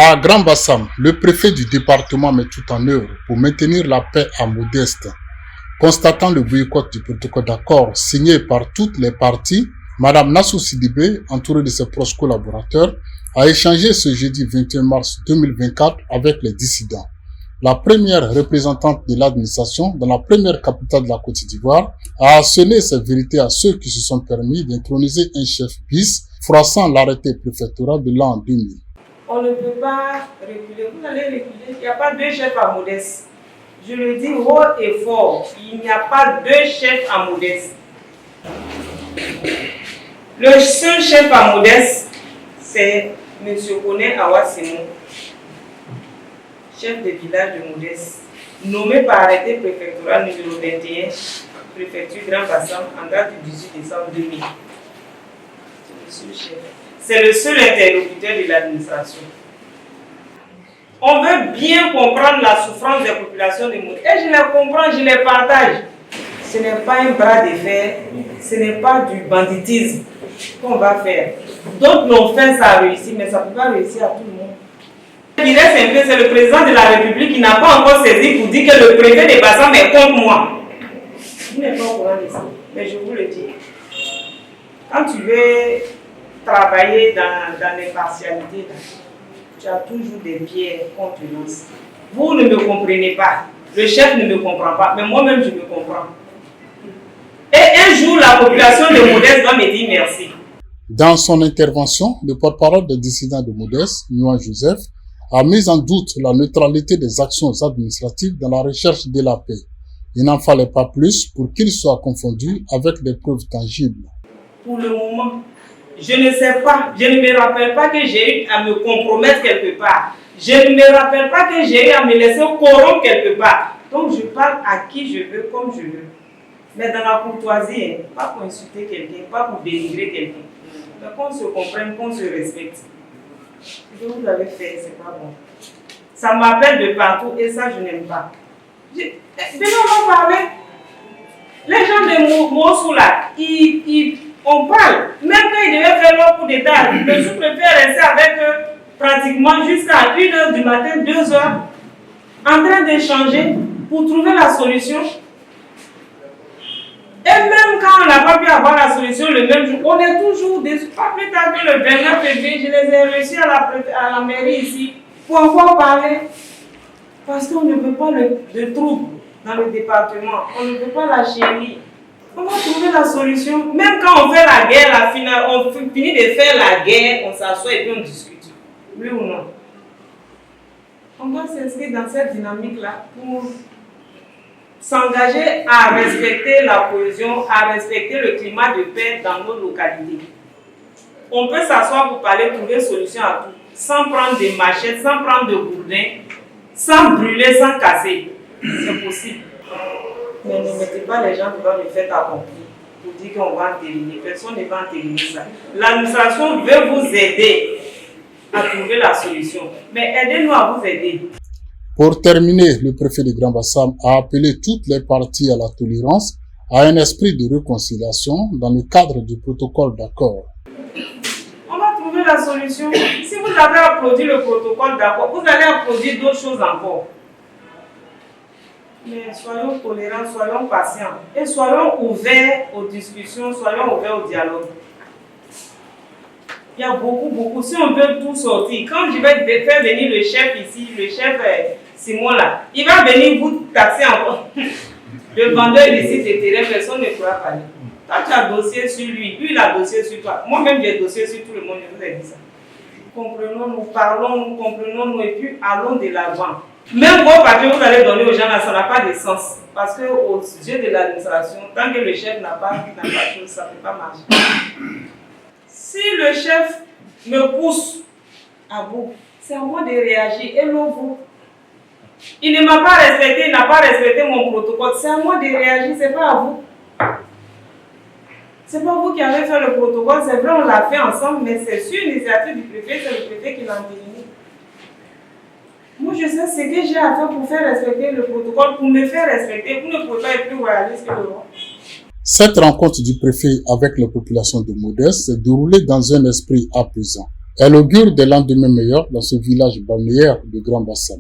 À Grand Bassam, le préfet du département met tout en œuvre pour maintenir la paix à Modeste. Constatant le boycott du protocole d'accord signé par toutes les parties, Mme Nassou Sidibé, entourée de ses proches collaborateurs, a échangé ce jeudi 21 mars 2024 avec les dissidents. La première représentante de l'administration dans la première capitale de la Côte d'Ivoire a sonné ses vérités à ceux qui se sont permis d'introniser un chef bis, froissant l'arrêté préfectoral de l'an 2000. On ne peut pas reculer. Vous allez reculer. Il n'y a pas deux chefs à Modeste. Je le dis haut et fort. Il n'y a pas deux chefs à Modeste. Le seul chef à Modeste, c'est M. Kone Awasimou, chef de village de Modeste, nommé par arrêté préfectoral numéro 21, préfecture Grand Bassam, en date du 18 décembre 2000. C'est le seul chef. C'est le seul interlocuteur de l'administration. On veut bien comprendre la souffrance des populations de Modeste. Et je les comprends, je les partage. Ce n'est pas un bras de fer, ce n'est pas du banditisme qu'on va faire. D'autres l'ont fait, ça a réussi, mais ça ne peut pas réussir à tout le monde. Je dirais simplement, c'est le président de la République qui n'a pas encore saisi pour dire que le préfet de Bassam est contre moi. Je n'ai pas au courant de ça, mais je vous le dis. Quand tu veux travailler dans l'impartialité, tu as toujours des pierres qu'on te lance. Vous ne me comprenez pas, le chef ne me comprend pas, mais moi-même je me comprends. Et un jour, la population de Modeste va me dire merci. Dans son intervention, le porte-parole des dissidents de Modeste, Nouan Joseph, a mis en doute la neutralité des actions administratives dans la recherche de la paix. Il n'en fallait pas plus pour qu'ils soient confondus avec des preuves tangibles. Pour le moment, je ne sais pas, je ne me rappelle pas que j'ai eu à me compromettre quelque part. Je ne me rappelle pas que j'ai eu à me laisser corrompre quelque part. Donc je parle à qui je veux, comme je veux. Mais dans la courtoisie, pas pour insulter quelqu'un, pas pour dénigrer quelqu'un. Mais qu'on se comprenne, qu'on se respecte. Ce que vous avez fait, c'est pas bon. Ça m'appelle de partout et ça, je n'aime pas. Venez, on va parler. Les gens de Mossou là, on parle. Même quand ils devaient faire leur coup d'état, le sous-préfet est resté avec eux pratiquement jusqu'à 1h du matin, 2h, en train d'échanger pour trouver la solution. Et même quand on n'a pas pu avoir la solution le même jour, on est toujours déçus. Pas plus tard que le 29 février, je les ai reçus à la mairie ici pour encore parler. Parce qu'on ne veut pas de trouble dans le département. On ne veut pas la chérie. On va trouver la solution. Même quand on fait la guerre, on finit de faire la guerre, on s'assoit et puis on discute. Oui ou non? On doit s'inscrire dans cette dynamique-là pour s'engager à respecter la cohésion, à respecter le climat de paix dans nos localités. On peut s'asseoir pour parler, trouver solution à tout, sans prendre des machettes, sans prendre de gourdins, sans brûler, sans casser. C'est possible. Mais ne mettez pas les gens devant le fait accompli pour dire qu'on va entériner. Personne ne va entériner ça. L'administration veut vous aider à trouver la solution. Mais aidez-nous à vous aider. Pour terminer, le préfet de Grand Bassam a appelé toutes les parties à la tolérance, à un esprit de réconciliation dans le cadre du protocole d'accord. On va trouver la solution. Si vous avez applaudi le protocole d'accord, vous allez applaudir d'autres choses encore. Mais soyons tolérants, soyons patients et soyons ouverts aux discussions, soyons ouverts au dialogue. Il y a beaucoup. Si on veut tout sortir, quand je vais faire venir le chef ici, le chef Simon là, il va venir vous taxer encore. Le vendeur ici de terrain, personne ne pourra parler. Toi, tu as dossier sur lui, lui il a dossier sur toi. Moi-même j'ai dossier sur tout le monde, je vous ai dit ça. Comprenons-nous, parlons-nous, comprenons-nous et puis allons de l'avant. Même vos papiers que vous allez donner aux gens là, ça n'a pas de sens. Parce qu'au sujet de l'administration, tant que le chef n'a pas de chose, ça ne peut pas marcher. Si le chef me pousse à bout, c'est à moi de réagir et non vous. Il ne m'a pas respecté, il n'a pas respecté mon protocole. C'est à moi de réagir, ce n'est pas à vous. Ce n'est pas vous qui avez fait le protocole, c'est vrai, on l'a fait ensemble, mais c'est sur l'initiative du préfet, c'est le préfet qui l'a entériné. Moi, je sais ce que j'ai à faire pour faire respecter le protocole, pour me faire respecter. Vous ne pouvez pas être plus royaliste que le roi. Cette rencontre du préfet avec la population de Modeste s'est déroulée dans un esprit apaisant. Elle augure des lendemains meilleurs dans ce village balnéaire de Grand Bassam.